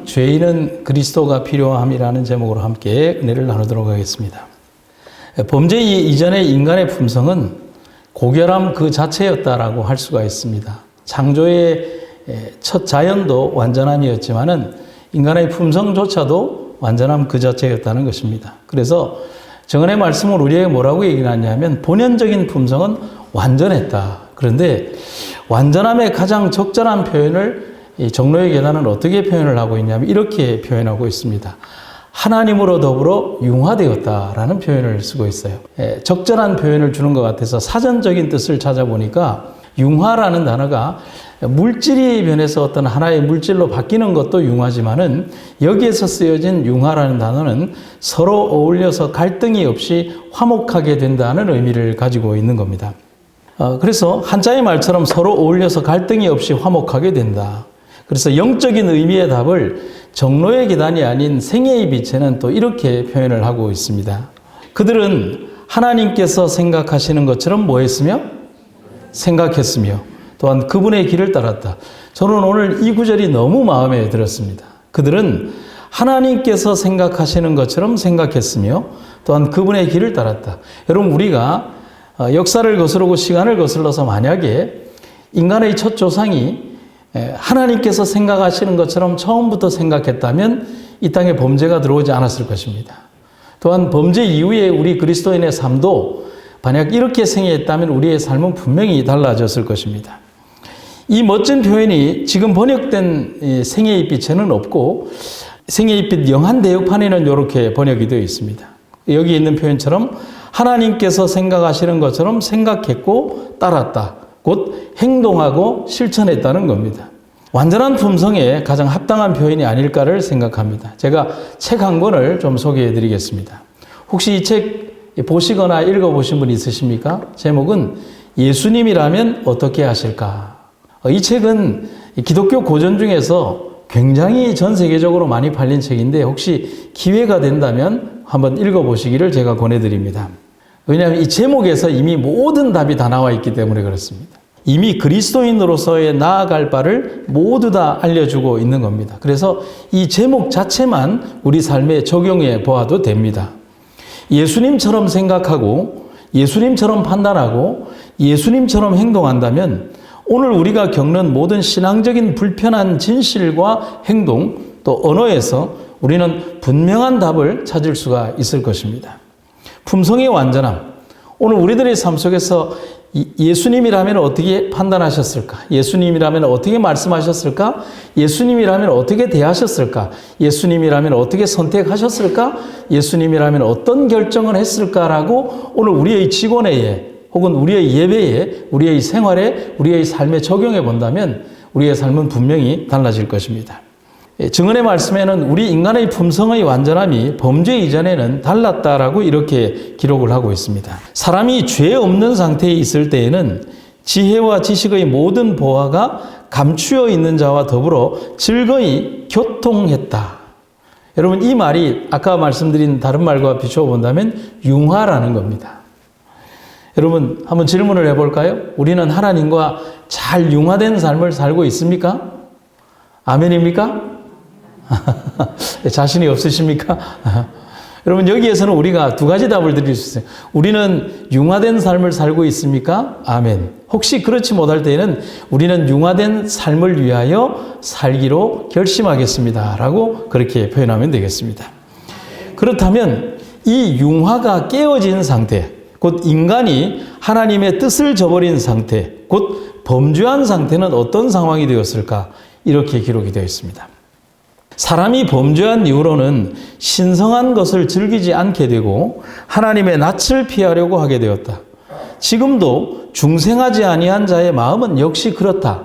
죄인은 그리스도가 필요함이라는 제목으로 함께 은혜를 나누도록 하겠습니다. 범죄 이전의 인간의 품성은 고결함 그 자체였다라고 할 수가 있습니다. 창조의 첫 자연도 완전함이었지만은 인간의 품성조차도 완전함 그 자체였다는 것입니다. 그래서 정언의 말씀을 우리에게 뭐라고 얘기하냐면 본연적인 품성은 완전했다. 그런데 완전함의 가장 적절한 표현을 정로의 계단은 어떻게 표현을 하고 있냐면 이렇게 표현하고 있습니다. 하나님으로 더불어 융화되었다라는 표현을 쓰고 있어요. 적절한 표현을 주는 것 같아서 사전적인 뜻을 찾아보니까 융화라는 단어가 물질이 변해서 어떤 하나의 물질로 바뀌는 것도 융화지만은 여기에서 쓰여진 융화라는 단어는 서로 어울려서 갈등이 없이 화목하게 된다는 의미를 가지고 있는 겁니다. 그래서 한자의 말처럼 서로 어울려서 갈등이 없이 화목하게 된다. 그래서 영적인 의미의 답을 정로의 계단이 아닌 생애의 빛에는 또 이렇게 표현을 하고 있습니다. 그들은 하나님께서 생각하시는 것처럼 뭐 했으며? 생각했으며 또한 그분의 길을 따랐다. 저는 오늘 이 구절이 너무 마음에 들었습니다. 그들은 하나님께서 생각하시는 것처럼 생각했으며 또한 그분의 길을 따랐다. 여러분, 우리가 역사를 거스르고 시간을 거슬러서 만약에 인간의 첫 조상이 하나님께서 생각하시는 것처럼 처음부터 생각했다면 이 땅에 범죄가 들어오지 않았을 것입니다. 또한 범죄 이후에 우리 그리스도인의 삶도 만약 이렇게 생애했다면 우리의 삶은 분명히 달라졌을 것입니다. 이 멋진 표현이 지금 번역된 생애의 빛에는 없고 생애의 빛 영한 대역판에는 이렇게 번역이 되어 있습니다. 여기 있는 표현처럼 하나님께서 생각하시는 것처럼 생각했고 따랐다. 곧 행동하고 실천했다는 겁니다. 완전한 품성에 가장 합당한 표현이 아닐까를 생각합니다. 제가 책 한 권을 좀 소개해 드리겠습니다. 혹시 이 책 보시거나 읽어보신 분 있으십니까? 제목은 예수님이라면 어떻게 하실까? 이 책은 기독교 고전 중에서 굉장히 전 세계적으로 많이 팔린 책인데 혹시 기회가 된다면 한번 읽어보시기를 제가 권해드립니다. 왜냐하면 이 제목에서 이미 모든 답이 다 나와 있기 때문에 그렇습니다. 이미 그리스도인으로서의 나아갈 바를 모두 다 알려주고 있는 겁니다. 그래서 이 제목 자체만 우리 삶에 적용해 보아도 됩니다. 예수님처럼 생각하고 예수님처럼 판단하고 예수님처럼 행동한다면 오늘 우리가 겪는 모든 신앙적인 불편한 진실과 행동 또 언어에서 우리는 분명한 답을 찾을 수가 있을 것입니다. 품성의 완전함. 오늘 우리들의 삶 속에서 예수님이라면 어떻게 판단하셨을까? 예수님이라면 어떻게 말씀하셨을까? 예수님이라면 어떻게 대하셨을까? 예수님이라면 어떻게 선택하셨을까? 예수님이라면 어떤 결정을 했을까라고 오늘 우리의 직원회에 혹은 우리의 예배에, 우리의 생활에, 우리의 삶에 적용해 본다면 우리의 삶은 분명히 달라질 것입니다. 증언의 말씀에는 우리 인간의 품성의 완전함이 범죄 이전에는 달랐다라고 이렇게 기록을 하고 있습니다. 사람이 죄 없는 상태에 있을 때에는 지혜와 지식의 모든 보화가 감추어 있는 자와 더불어 즐거이 교통했다. 여러분, 이 말이 아까 말씀드린 다른 말과 비추어 본다면 융화라는 겁니다. 여러분, 한번 질문을 해볼까요? 우리는 하나님과 잘 융화된 삶을 살고 있습니까? 아멘입니까? 자신이 없으십니까? 여러분, 여기에서는 우리가 두 가지 답을 드릴 수 있어요. 우리는 융화된 삶을 살고 있습니까? 아멘. 혹시 그렇지 못할 때에는 우리는 융화된 삶을 위하여 살기로 결심하겠습니다. 라고 그렇게 표현하면 되겠습니다. 그렇다면 이 융화가 깨어진 상태, 곧 인간이 하나님의 뜻을 저버린 상태, 곧 범죄한 상태는 어떤 상황이 되었을까? 이렇게 기록이 되어 있습니다. 사람이 범죄한 이후로는 신성한 것을 즐기지 않게 되고 하나님의 낯을 피하려고 하게 되었다. 지금도 중생하지 아니한 자의 마음은 역시 그렇다.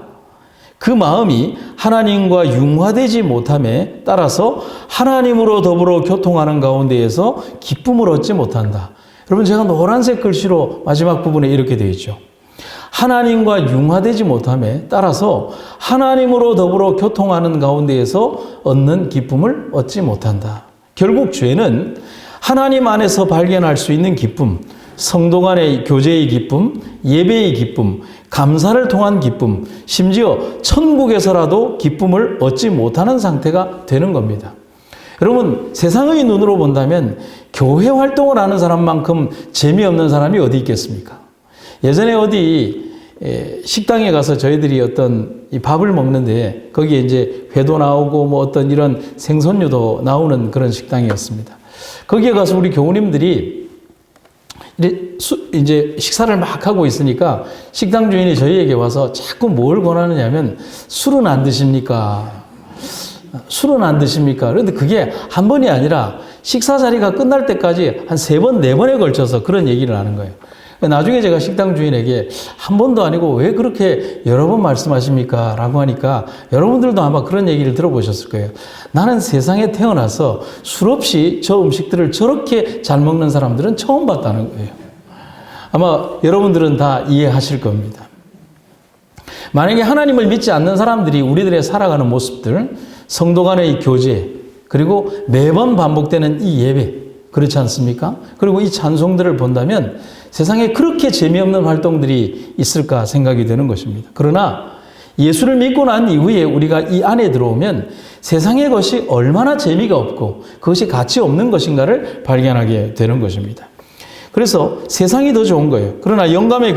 그 마음이 하나님과 융화되지 못함에 따라서 하나님으로 더불어 교통하는 가운데에서 기쁨을 얻지 못한다. 여러분, 제가 노란색 글씨로 마지막 부분에 이렇게 되어 있죠. 하나님과 융화되지 못함에 따라서 하나님으로 더불어 교통하는 가운데에서 얻는 기쁨을 얻지 못한다. 결국 죄는 하나님 안에서 발견할 수 있는 기쁨, 성도 간의 교제의 기쁨, 예배의 기쁨, 감사를 통한 기쁨, 심지어 천국에서라도 기쁨을 얻지 못하는 상태가 되는 겁니다. 여러분, 세상의 눈으로 본다면 교회 활동을 하는 사람만큼 재미없는 사람이 어디 있겠습니까? 예전에 어디 식당에 가서 저희들이 어떤 이 밥을 먹는데 거기에 이제 회도 나오고 뭐 어떤 이런 생선류도 나오는 그런 식당이었습니다. 거기에 가서 우리 교우님들이 이제 식사를 막 하고 있으니까 식당 주인이 저희에게 와서 자꾸 뭘 권하느냐면 술은 안 드십니까? 술은 안 드십니까? 그런데 그게 한 번이 아니라 식사 자리가 끝날 때까지 한 3번, 4번에 걸쳐서 그런 얘기를 하는 거예요. 나중에 제가 식당 주인에게 한 번도 아니고 왜 그렇게 여러 번 말씀하십니까? 라고 하니까 여러분들도 아마 그런 얘기를 들어보셨을 거예요. 나는 세상에 태어나서 술 없이 저 음식들을 저렇게 잘 먹는 사람들은 처음 봤다는 거예요. 아마 여러분들은 다 이해하실 겁니다. 만약에 하나님을 믿지 않는 사람들이 우리들의 살아가는 모습들, 성도 간의 교제, 그리고 매번 반복되는 이 예배, 그렇지 않습니까? 그리고 이 찬송들을 본다면 세상에 그렇게 재미없는 활동들이 있을까 생각이 되는 것입니다. 그러나 예수를 믿고 난 이후에 우리가 이 안에 들어오면 세상의 것이 얼마나 재미가 없고 그것이 가치 없는 것인가를 발견하게 되는 것입니다. 그래서 세상이 더 좋은 거예요. 그러나 영감의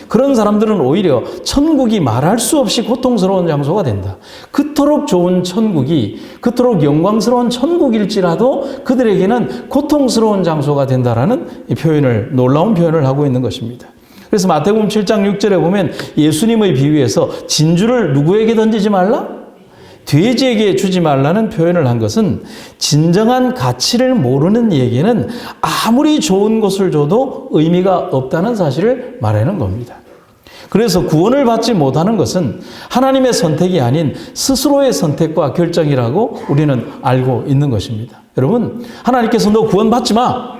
그런 사람들은 오히려 천국이 말할 수 없이 고통스러운 장소가 된다. 그토록 좋은 천국이, 그토록 영광스러운 천국일지라도 그들에게는 고통스러운 장소가 된다라는 표현을, 놀라운 표현을 하고 있는 것입니다. 그래서 마태복음 7장 6절에 보면 예수님의 비유에서 진주를 누구에게 던지지 말라? 돼지에게 주지 말라는 표현을 한 것은 진정한 가치를 모르는 이에게는 아무리 좋은 것을 줘도 의미가 없다는 사실을 말하는 겁니다. 그래서 구원을 받지 못하는 것은 하나님의 선택이 아닌 스스로의 선택과 결정이라고 우리는 알고 있는 것입니다. 여러분, 하나님께서 너 구원 받지 마!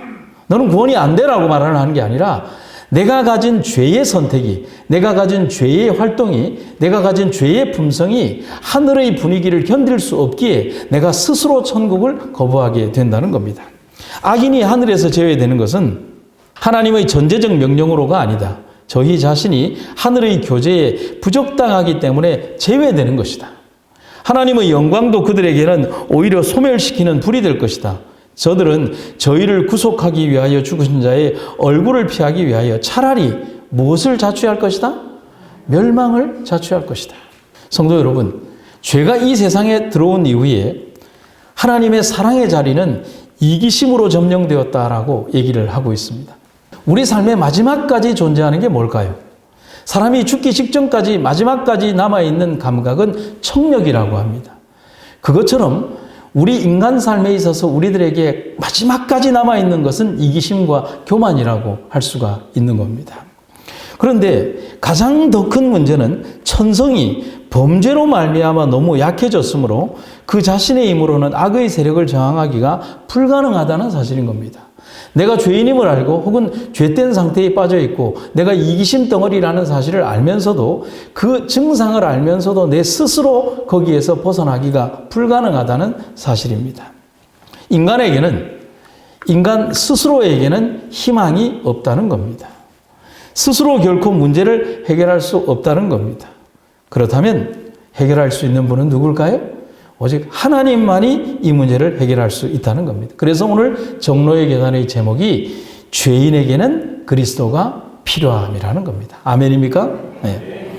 너는 구원이 안 되라고 말하는 게 아니라 내가 가진 죄의 선택이, 내가 가진 죄의 활동이, 내가 가진 죄의 품성이 하늘의 분위기를 견딜 수 없기에 내가 스스로 천국을 거부하게 된다는 겁니다. 악인이 하늘에서 제외되는 것은 하나님의 전제적 명령으로가 아니다. 저희 자신이 하늘의 교제에 부적당하기 때문에 제외되는 것이다. 하나님의 영광도 그들에게는 오히려 소멸시키는 불이 될 것이다. 저들은 저희를 구속하기 위하여 죽으신 자의 얼굴을 피하기 위하여 차라리 무엇을 자취할 것이다? 멸망을 자취할 것이다. 성도 여러분, 죄가 이 세상에 들어온 이후에 하나님의 사랑의 자리는 이기심으로 점령되었다라고 얘기를 하고 있습니다. 우리 삶의 마지막까지 존재하는 게 뭘까요? 사람이 죽기 직전까지 마지막까지 남아있는 감각은 청력이라고 합니다. 그것처럼 우리 인간 삶에 있어서 우리들에게 마지막까지 남아있는 것은 이기심과 교만이라고 할 수가 있는 겁니다. 그런데 가장 더 큰 문제는 천성이 범죄로 말미암아 너무 약해졌으므로 그 자신의 힘으로는 악의 세력을 저항하기가 불가능하다는 사실인 겁니다. 내가 죄인임을 알고 혹은 죄된 상태에 빠져 있고 내가 이기심 덩어리라는 사실을 알면서도 그 증상을 알면서도 내 스스로 거기에서 벗어나기가 불가능하다는 사실입니다. 인간 스스로에게는 희망이 없다는 겁니다. 스스로 결코 문제를 해결할 수 없다는 겁니다. 그렇다면 해결할 수 있는 분은 누굴까요? 오직 하나님만이 이 문제를 해결할 수 있다는 겁니다. 그래서 오늘 정로의 계단의 제목이 죄인에게는 그리스도가 필요함이라는 겁니다. 아멘입니까? 네.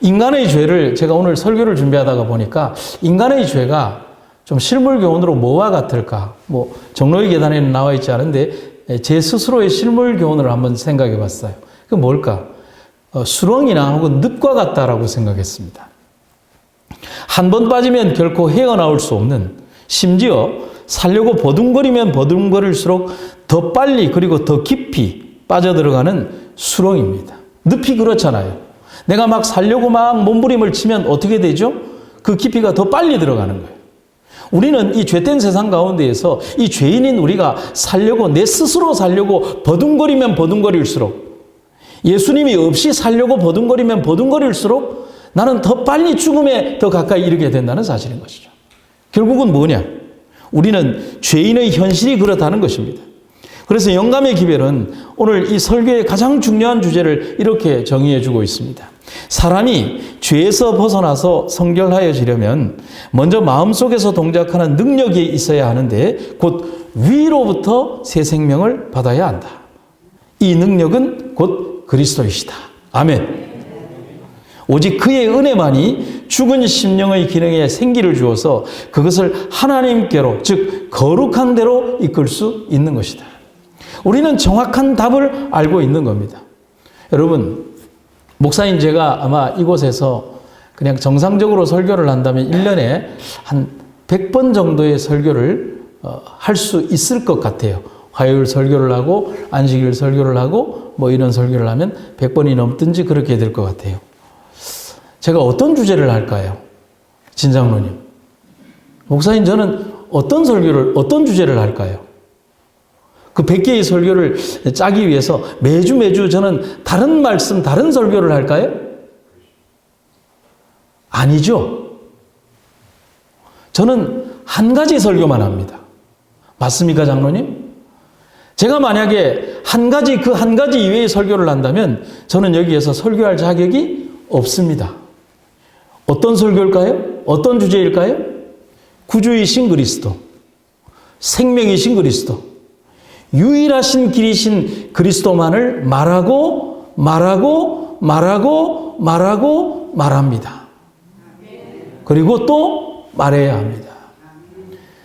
인간의 죄를 제가 오늘 설교를 준비하다가 보니까 인간의 죄가 좀 실물 교훈으로 뭐와 같을까? 정로의 계단에는 나와 있지 않은데 제 스스로의 실물 교훈을 한번 생각해 봤어요. 그 뭘까? 수렁이나 혹은 늪과 같다라고 생각했습니다. 한 번 빠지면 결코 헤어나올 수 없는, 심지어 살려고 버둥거리면 버둥거릴수록 더 빨리 그리고 더 깊이 빠져들어가는 수렁입니다. 늪이 그렇잖아요. 내가 막 살려고 막 몸부림을 치면 어떻게 되죠? 그 깊이가 더 빨리 들어가는 거예요. 우리는 이 죄된 세상 가운데에서 이 죄인인 우리가 살려고, 내 스스로 살려고 버둥거리면 버둥거릴수록, 예수님이 없이 살려고 버둥거리면 버둥거릴수록 나는 더 빨리 죽음에 더 가까이 이르게 된다는 사실인 것이죠. 결국은 뭐냐? 우리는 죄인의 현실이 그렇다는 것입니다. 그래서 영감의 기별은 오늘 이 설교의 가장 중요한 주제를 이렇게 정의해 주고 있습니다. 사람이 죄에서 벗어나서 성결하여지려면 먼저 마음속에서 동작하는 능력이 있어야 하는데 곧 위로부터 새 생명을 받아야 한다. 이 능력은 곧 그리스도이시다. 아멘. 오직 그의 은혜만이 죽은 심령의 기능에 생기를 주어서 그것을 하나님께로, 즉 거룩한 대로 이끌 수 있는 것이다. 우리는 정확한 답을 알고 있는 겁니다. 여러분, 목사인 제가 아마 이곳에서 그냥 정상적으로 설교를 한다면 1년에 한 100번 정도의 설교를 할 수 있을 것 같아요. 화요일 설교를 하고 안식일 설교를 하고 뭐 이런 설교를 하면 100번이 넘든지 그렇게 될 것 같아요. 제가 어떤 주제를 할까요? 진장로님. 목사님, 저는 어떤 주제를 할까요? 그 100개의 설교를 짜기 위해서 매주 저는 다른 말씀, 다른 설교를 할까요? 아니죠. 저는 한 가지 설교만 합니다. 맞습니까, 장로님? 제가 만약에 한 가지 이외의 설교를 한다면 저는 여기에서 설교할 자격이 없습니다. 어떤 설교일까요? 어떤 주제일까요? 구주이신 그리스도, 생명이신 그리스도, 유일하신 길이신 그리스도만을 말합니다. 그리고 또 말해야 합니다.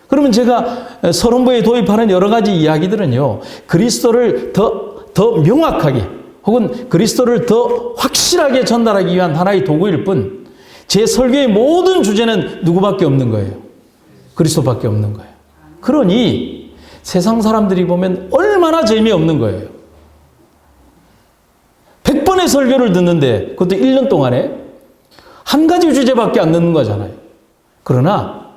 그러면 제가 서론부에 도입하는 여러 가지 이야기들은요, 그리스도를 더 명확하게 혹은 그리스도를 더 확실하게 전달하기 위한 하나의 도구일 뿐, 제 설교의 모든 주제는 누구밖에 없는 거예요? 그리스도밖에 없는 거예요. 그러니 세상 사람들이 보면 얼마나 재미없는 거예요. 100번의 설교를 듣는데 그것도 1년 동안에 한 가지 주제밖에 안 듣는 거잖아요. 그러나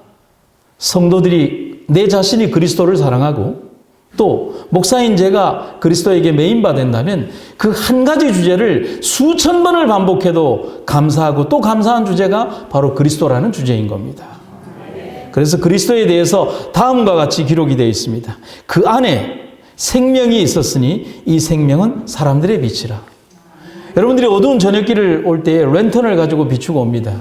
성도들이 내 자신이 그리스도를 사랑하고 또 목사인 제가 그리스도에게 메인받는다면 그 한 가지 주제를 수천 번을 반복해도 감사하고 또 감사한 주제가 바로 그리스도라는 주제인 겁니다. 그래서 그리스도에 대해서 다음과 같이 기록이 되어 있습니다. 그 안에 생명이 있었으니 이 생명은 사람들의 빛이라. 여러분들이 어두운 저녁길을 올 때 랜턴을 가지고 비추고 옵니다.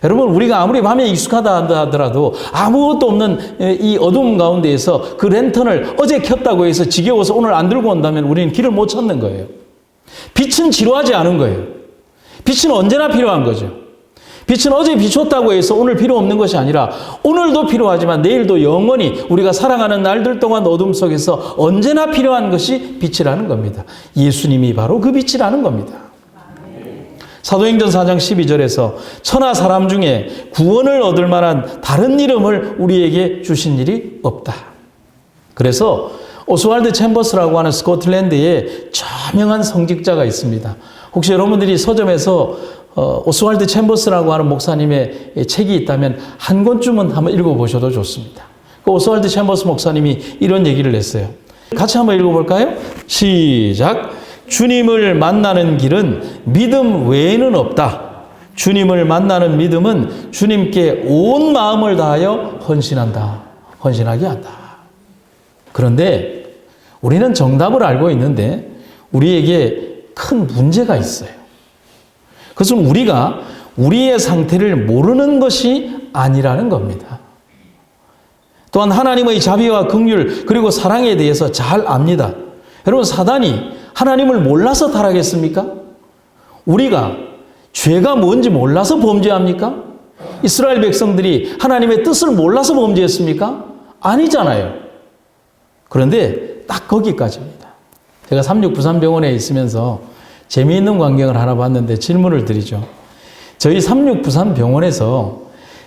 여러분, 우리가 아무리 밤에 익숙하다 하더라도 아무것도 없는 이 어둠 가운데에서 그 랜턴을 어제 켰다고 해서 지겨워서 오늘 안 들고 온다면 우리는 길을 못 찾는 거예요. 빛은 지루하지 않은 거예요. 빛은 언제나 필요한 거죠. 빛은 어제 비췄다고 해서 오늘 필요 없는 것이 아니라 오늘도 필요하지만 내일도 영원히 우리가 살아가는 날들 동안 어둠 속에서 언제나 필요한 것이 빛이라는 겁니다. 예수님이 바로 그 빛이라는 겁니다. 사도행전 4장 12절에서 천하 사람 중에 구원을 얻을 만한 다른 이름을 우리에게 주신 일이 없다. 그래서 오스왈드 챔버스라고 하는 스코틀랜드에 저명한 성직자가 있습니다. 혹시 여러분들이 서점에서 오스왈드 챔버스라고 하는 목사님의 책이 있다면 한 권쯤은 한번 읽어보셔도 좋습니다. 그 오스왈드 챔버스 목사님이 이런 얘기를 했어요. 같이 한번 읽어볼까요? 시작. 주님을 만나는 길은 믿음 외에는 없다. 주님을 만나는 믿음은 주님께 온 마음을 다하여 헌신하게 한다. 그런데 우리는 정답을 알고 있는데 우리에게 큰 문제가 있어요. 그것은 우리가 우리의 상태를 모르는 것이 아니라는 겁니다. 또한 하나님의 자비와 긍휼 그리고 사랑에 대해서 잘 압니다. 여러분, 사단이 하나님을 몰라서 타락했습니까? 우리가 죄가 뭔지 몰라서 범죄합니까? 이스라엘 백성들이 하나님의 뜻을 몰라서 범죄했습니까? 아니잖아요. 그런데 딱 거기까지입니다. 제가 삼육부산병원에 있으면서 재미있는 광경을 하나 봤는데 질문을 드리죠. 저희 삼육부산병원에서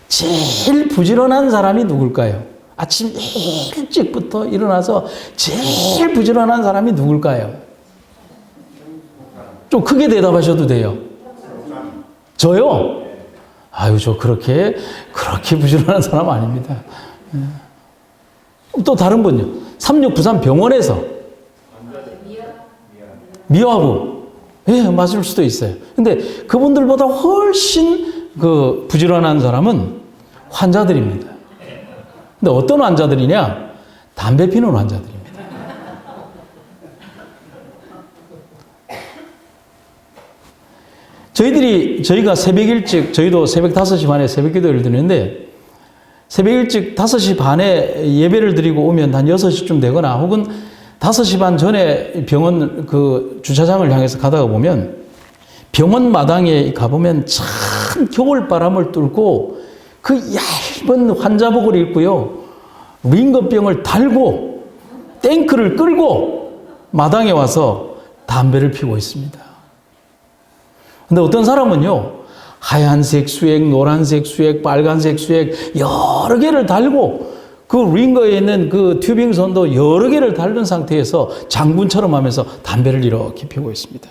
제일 부지런한 사람이 누굴까요? 아침 일찍부터 일어나서 제일 부지런한 사람이 누굴까요? 좀 크게 대답하셔도 돼요. 저요? 아유, 저 그렇게 부지런한 사람 아닙니다. 또 다른 분요. 삼육부산병원에서 미화부. 예, 맞을 수도 있어요. 근데 그분들보다 훨씬 부지런한 사람은 환자들입니다. 근데 어떤 환자들이냐? 담배 피는 환자들입니다. 저희가 새벽 일찍, 저희도 새벽 5시 반에 새벽 기도를 드리는데, 새벽 일찍 5시 반에 예배를 드리고 오면 한 6시쯤 되거나 혹은 5시 반 전에 병원 그 주차장을 향해서 가다가 보면 병원 마당에 가보면 참 겨울바람을 뚫고 그 얇은 환자복을 입고요. 링거병을 달고 탱크를 끌고 마당에 와서 담배를 피우고 있습니다. 근데 어떤 사람은요, 하얀색 수액, 노란색 수액, 빨간색 수액 여러 개를 달고 그 링거에 있는 그 튜빙 선도 여러 개를 달은 상태에서 장군처럼 하면서 담배를 이렇게 피우고 있습니다.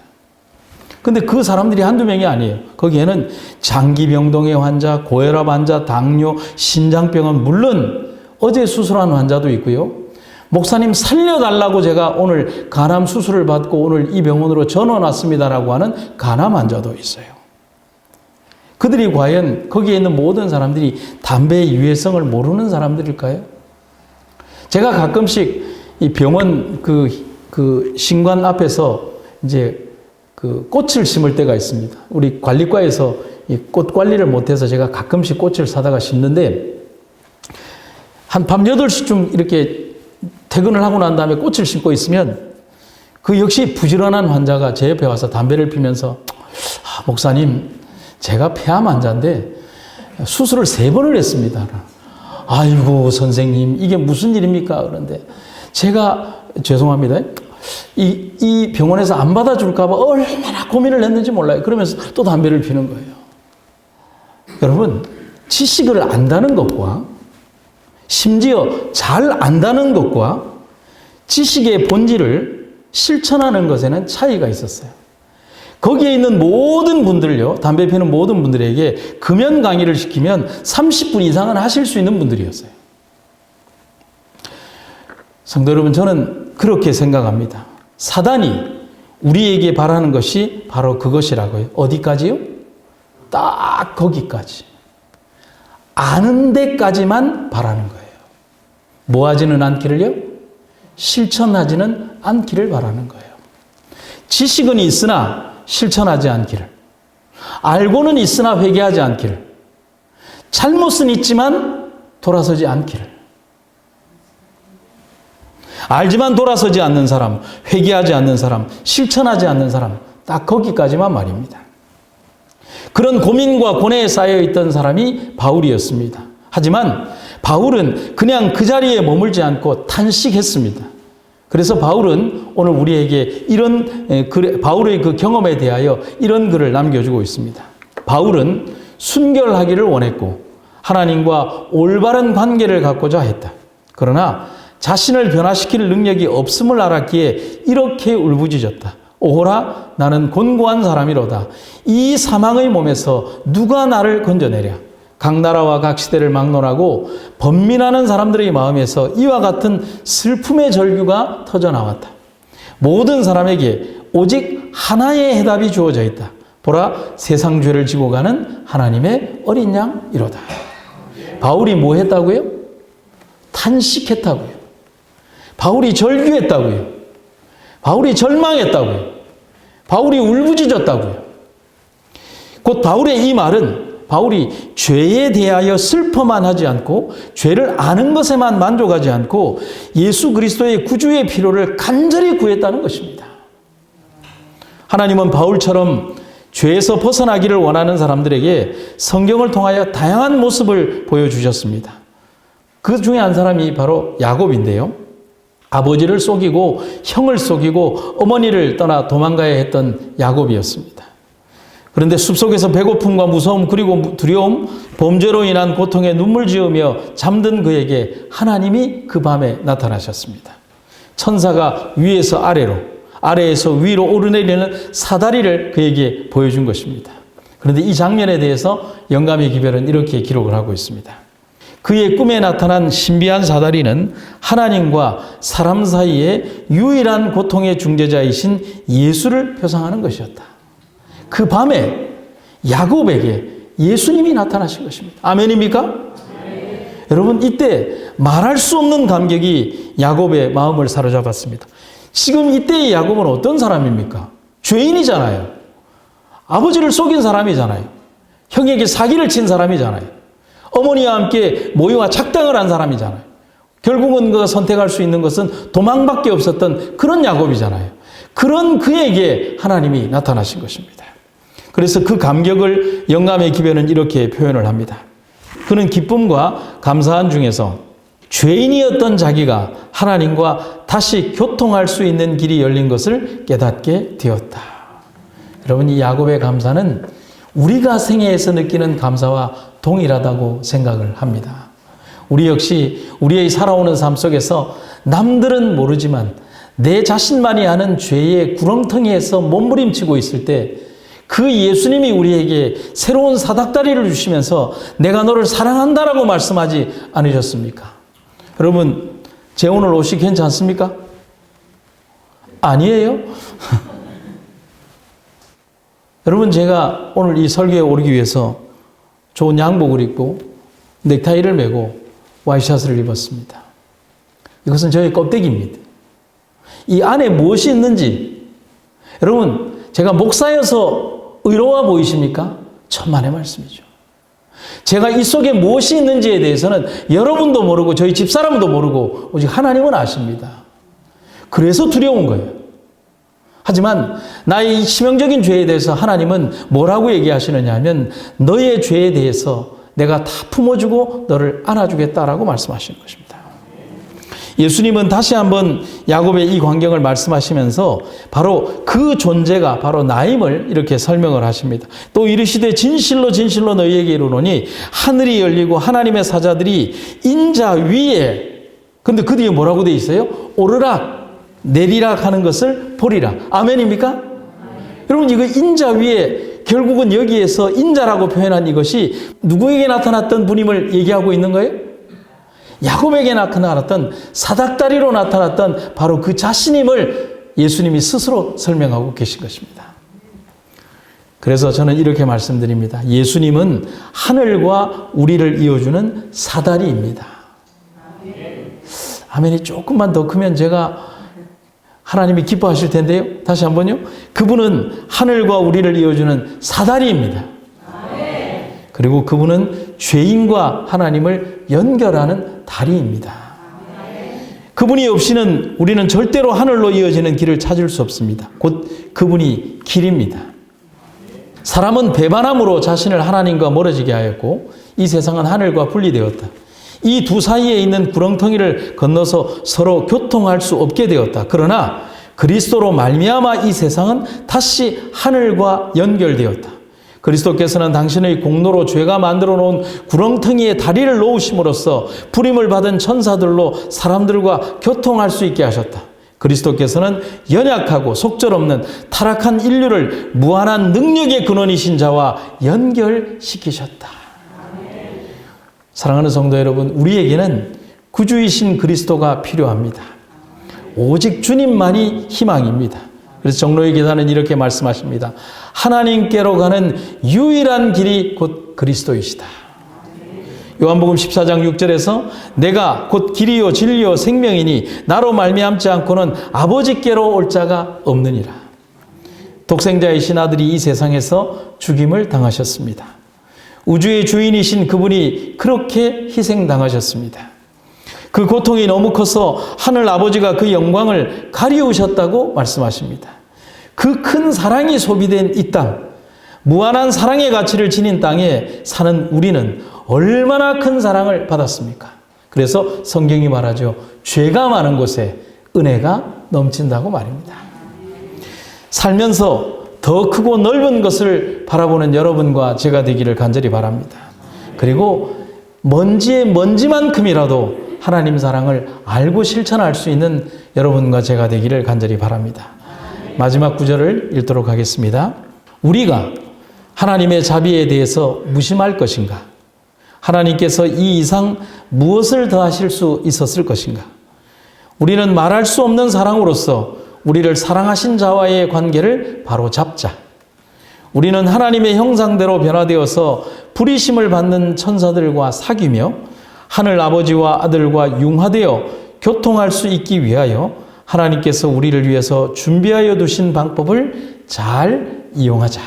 근데 그 사람들이 한두 명이 아니에요. 거기에는 장기병동의 환자, 고혈압 환자, 당뇨, 신장병은 물론 어제 수술한 환자도 있고요. 목사님 살려달라고 제가 오늘 간암 수술을 받고 오늘 이 병원으로 전원 왔습니다라고 하는 간암 환자도 있어요. 그들이 과연 거기에 있는 모든 사람들이 담배의 유해성을 모르는 사람들일까요? 제가 가끔씩 이 병원 그 신관 앞에서 이제 그 꽃을 심을 때가 있습니다. 우리 관리과에서 이 꽃 관리를 못해서 제가 가끔씩 꽃을 사다가 심는데 한 밤 8시쯤 이렇게 퇴근을 하고 난 다음에 꽃을 심고 있으면 그 역시 부지런한 환자가 제 옆에 와서 담배를 피면서 목사님, 제가 폐암 환자인데 수술을 3번을 했습니다. 아이고 선생님, 이게 무슨 일입니까? 그런데 제가 죄송합니다. 이 병원에서 안 받아줄까 봐 얼마나 고민을 했는지 몰라요. 그러면서 또 담배를 피는 거예요. 여러분, 지식을 안다는 것과 심지어 잘 안다는 것과 지식의 본질을 실천하는 것에는 차이가 있었어요. 거기에 있는 모든 분들요, 담배 피는 모든 분들에게 금연 강의를 시키면 30분 이상은 하실 수 있는 분들이었어요. 성도 여러분, 저는 그렇게 생각합니다. 사단이 우리에게 바라는 것이 바로 그것이라고요. 어디까지요? 딱 거기까지. 아는 데까지만 바라는 거예요. 뭐 하지는 않기를요? 실천하지는 않기를 바라는 거예요. 지식은 있으나 실천하지 않기를. 알고는 있으나 회개하지 않기를. 잘못은 있지만 돌아서지 않기를. 알지만 돌아서지 않는 사람, 회개하지 않는 사람, 실천하지 않는 사람, 딱 거기까지만 말입니다. 그런 고민과 고뇌에 쌓여있던 사람이 바울이었습니다. 하지만 바울은 그냥 그 자리에 머물지 않고 탄식했습니다. 그래서 바울은 오늘 우리에게 바울의 그 경험에 대하여 이런 글을 남겨주고 있습니다. 바울은 순결하기를 원했고 하나님과 올바른 관계를 갖고자 했다. 그러나 자신을 변화시킬 능력이 없음을 알았기에 이렇게 울부짖었다. 오호라, 나는 곤고한 사람이로다. 이 사망의 몸에서 누가 나를 건져내랴. 각 나라와 각 시대를 막론하고 번민하는 사람들의 마음에서 이와 같은 슬픔의 절규가 터져나왔다. 모든 사람에게 오직 하나의 해답이 주어져 있다. 보라, 세상 죄를 지고 가는 하나님의 어린 양이로다. 바울이 뭐 했다고요? 탄식했다고요. 바울이 절규했다고요. 바울이 절망했다고요. 바울이 울부짖었다고요. 곧 바울의 이 말은 바울이 죄에 대하여 슬퍼만 하지 않고 죄를 아는 것에만 만족하지 않고 예수 그리스도의 구주의 필요를 간절히 구했다는 것입니다. 하나님은 바울처럼 죄에서 벗어나기를 원하는 사람들에게 성경을 통하여 다양한 모습을 보여주셨습니다. 그 중에 한 사람이 바로 야곱인데요. 아버지를 속이고 형을 속이고 어머니를 떠나 도망가야 했던 야곱이었습니다. 그런데 숲속에서 배고픔과 무서움 그리고 두려움, 범죄로 인한 고통에 눈물 지으며 잠든 그에게 하나님이 그 밤에 나타나셨습니다. 천사가 위에서 아래로, 아래에서 위로 오르내리는 사다리를 그에게 보여준 것입니다. 그런데 이 장면에 대해서 영감의 기별은 이렇게 기록을 하고 있습니다. 그의 꿈에 나타난 신비한 사다리는 하나님과 사람 사이의 유일한 고통의 중재자이신 예수를 표상하는 것이었다. 그 밤에 야곱에게 예수님이 나타나신 것입니다. 아멘입니까? 네. 여러분, 이때 말할 수 없는 감격이 야곱의 마음을 사로잡았습니다. 지금 이때의 야곱은 어떤 사람입니까? 죄인이잖아요. 아버지를 속인 사람이잖아요. 형에게 사기를 친 사람이잖아요. 어머니와 함께 모유와 착당을 한 사람이잖아요. 결국은 그가 선택할 수 있는 것은 도망밖에 없었던 그런 야곱이잖아요. 그런 그에게 하나님이 나타나신 것입니다. 그래서 그 감격을 영감의 기별은 이렇게 표현을 합니다. 그는 기쁨과 감사한 중에서 죄인이었던 자기가 하나님과 다시 교통할 수 있는 길이 열린 것을 깨닫게 되었다. 여러분, 이 야곱의 감사는 우리가 생애에서 느끼는 감사와 동일하다고 생각을 합니다. 우리 역시 우리의 살아오는 삶 속에서 남들은 모르지만 내 자신만이 아는 죄의 구렁텅이에서 몸부림치고 있을 때 그 예수님이 우리에게 새로운 사닥다리를 주시면서 내가 너를 사랑한다라고 말씀하지 않으셨습니까? 여러분, 제 오늘 옷이 괜찮습니까? 아니에요? 여러분, 제가 오늘 이 설교에 오르기 위해서 좋은 양복을 입고 넥타이를 매고 와이셔츠를 입었습니다. 이것은 저의 껍데기입니다. 이 안에 무엇이 있는지, 여러분, 제가 목사여서 의로워 보이십니까? 천만의 말씀이죠. 제가 이 속에 무엇이 있는지에 대해서는 여러분도 모르고 저희 집사람도 모르고 오직 하나님은 아십니다. 그래서 두려운 거예요. 하지만 나의 이 치명적인 죄에 대해서 하나님은 뭐라고 얘기하시느냐 하면 너의 죄에 대해서 내가 다 품어주고 너를 안아주겠다라고 말씀하시는 것입니다. 예수님은 다시 한번 야곱의 이 광경을 말씀하시면서 바로 그 존재가 바로 나임을 이렇게 설명을 하십니다. 또 이르시되 진실로 진실로 너희에게 이르노니 하늘이 열리고 하나님의 사자들이 인자 위에, 근데 그 뒤에 뭐라고 돼 있어요? 오르락 내리락 하는 것을 보리라. 아멘입니까? 여러분, 이거 인자 위에, 결국은 여기에서 인자라고 표현한 이것이 누구에게 나타났던 분임을 얘기하고 있는 거예요? 야곱에게 나타났던 사닥다리로 나타났던 바로 그 자신임을 예수님이 스스로 설명하고 계신 것입니다. 그래서 저는 이렇게 말씀드립니다. 예수님은 하늘과 우리를 이어주는 사다리입니다. 아멘이 조금만 더 크면 제가 하나님이 기뻐하실 텐데요. 다시 한번요. 그분은 하늘과 우리를 이어주는 사다리입니다. 그리고 그분은 죄인과 하나님을 연결하는 다리입니다. 그분이 없이는 우리는 절대로 하늘로 이어지는 길을 찾을 수 없습니다. 곧 그분이 길입니다. 사람은 배반함으로 자신을 하나님과 멀어지게 하였고 이 세상은 하늘과 분리되었다. 이 두 사이에 있는 구렁텅이를 건너서 서로 교통할 수 없게 되었다. 그러나 그리스도로 말미암아 이 세상은 다시 하늘과 연결되었다. 그리스도께서는 당신의 공로로 죄가 만들어 놓은 구렁텅이에 다리를 놓으심으로써 부림을 받은 천사들로 사람들과 교통할 수 있게 하셨다. 그리스도께서는 연약하고 속절없는 타락한 인류를 무한한 능력의 근원이신 자와 연결시키셨다. 사랑하는 성도 여러분, 우리에게는 구주이신 그리스도가 필요합니다. 오직 주님만이 희망입니다. 그래서 정로의 계단은 이렇게 말씀하십니다. 하나님께로 가는 유일한 길이 곧 그리스도이시다. 요한복음 14장 6절에서 내가 곧 길이요 진리요 생명이니 나로 말미암지 않고는 아버지께로 올 자가 없느니라. 독생자이신 아들이 이 세상에서 죽임을 당하셨습니다. 우주의 주인이신 그분이 그렇게 희생당하셨습니다. 그 고통이 너무 커서 하늘 아버지가 그 영광을 가리우셨다고 말씀하십니다. 그 큰 사랑이 소비된 이 땅, 무한한 사랑의 가치를 지닌 땅에 사는 우리는 얼마나 큰 사랑을 받았습니까? 그래서 성경이 말하죠. 죄가 많은 곳에 은혜가 넘친다고 말입니다. 살면서 더 크고 넓은 것을 바라보는 여러분과 제가 되기를 간절히 바랍니다. 그리고 먼지의 먼지만큼이라도 하나님 사랑을 알고 실천할 수 있는 여러분과 제가 되기를 간절히 바랍니다. 마지막 구절을 읽도록 하겠습니다. 우리가 하나님의 자비에 대해서 무심할 것인가? 하나님께서 이 이상 무엇을 더 하실 수 있었을 것인가? 우리는 말할 수 없는 사랑으로서 우리를 사랑하신 자와의 관계를 바로 잡자. 우리는 하나님의 형상대로 변화되어서 부리심을 받는 천사들과 사귀며 하늘 아버지와 아들과 융화되어 교통할 수 있기 위하여 하나님께서 우리를 위해서 준비하여 두신 방법을 잘 이용하자.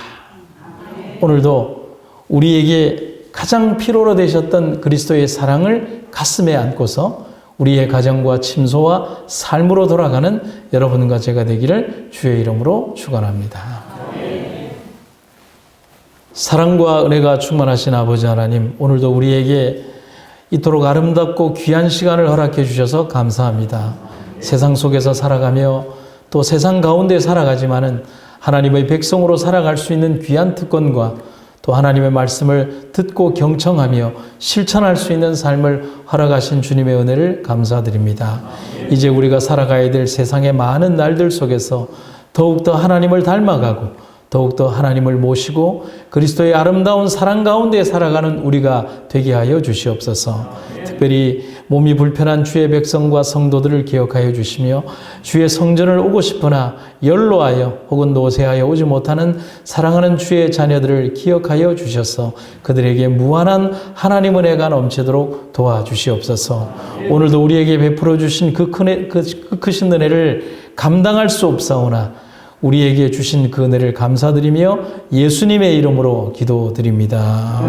오늘도 우리에게 가장 필요로 되셨던 그리스도의 사랑을 가슴에 안고서 우리의 가정과 침소와 삶으로 돌아가는 여러분과 제가 되기를 주의 이름으로 축원합니다. 사랑과 은혜가 충만하신 아버지 하나님, 오늘도 우리에게 이토록 아름답고 귀한 시간을 허락해 주셔서 감사합니다. 세상 속에서 살아가며 또 세상 가운데 살아가지만은 하나님의 백성으로 살아갈 수 있는 귀한 특권과 또 하나님의 말씀을 듣고 경청하며 실천할 수 있는 삶을 허락하신 주님의 은혜를 감사드립니다. 이제 우리가 살아가야 될 세상의 많은 날들 속에서 더욱더 하나님을 닮아가고 더욱더 하나님을 모시고 그리스도의 아름다운 사랑 가운데 살아가는 우리가 되게 하여 주시옵소서. 특별히 몸이 불편한 주의 백성과 성도들을 기억하여 주시며 주의 성전을 오고 싶으나 연로하여 혹은 노쇠하여 오지 못하는 사랑하는 주의 자녀들을 기억하여 주셔서 그들에게 무한한 하나님 은혜가 넘치도록 도와주시옵소서. 오늘도 우리에게 베풀어 주신 그 크신 은혜를 감당할 수 없사오나 우리에게 주신 그 은혜를 감사드리며 예수님의 이름으로 기도드립니다.